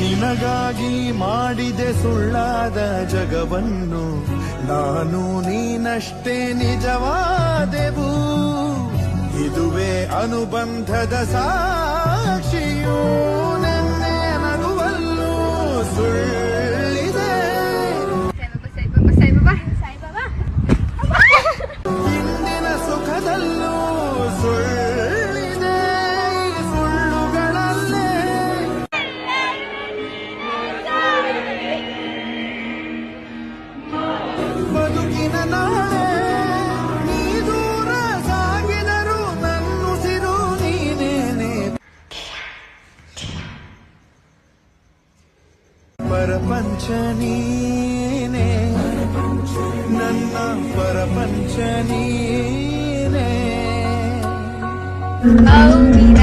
ನಿನಗಾಗಿ ಮಾಡಿದೆ ಸುಳ್ಳಾದ ಜಗವನ್ನು, ನಾನು ನೀನಷ್ಟೇ ನಿಜವಾದೆವು. ಇದುವೇ ಅನುಬಂಧದ ಸಾಕ್ಷಿಯೂ, ನೆನ್ನೆ ನಗುವಲ್ಲೂ ಸುಳ್ಳಿದೆ. ಹಿಂದಿನ ಸುಖದಲ್ಲೂ ಸುಳ್ಳಿದೆ, ಸುಳ್ಳುಗಳಲ್ಲೇ ಬದುಕಿನ ನಾಳೆ. ನೀ ದೂರ ಸಾಗಿದರು ನನ್ನುಸಿರು ನೀನೇನೆ. ಪರಪಂಚ ನೀನೇ, ನನ್ನ ಪರಪಂಚ ನೀನೇ. ಮೌನಿನ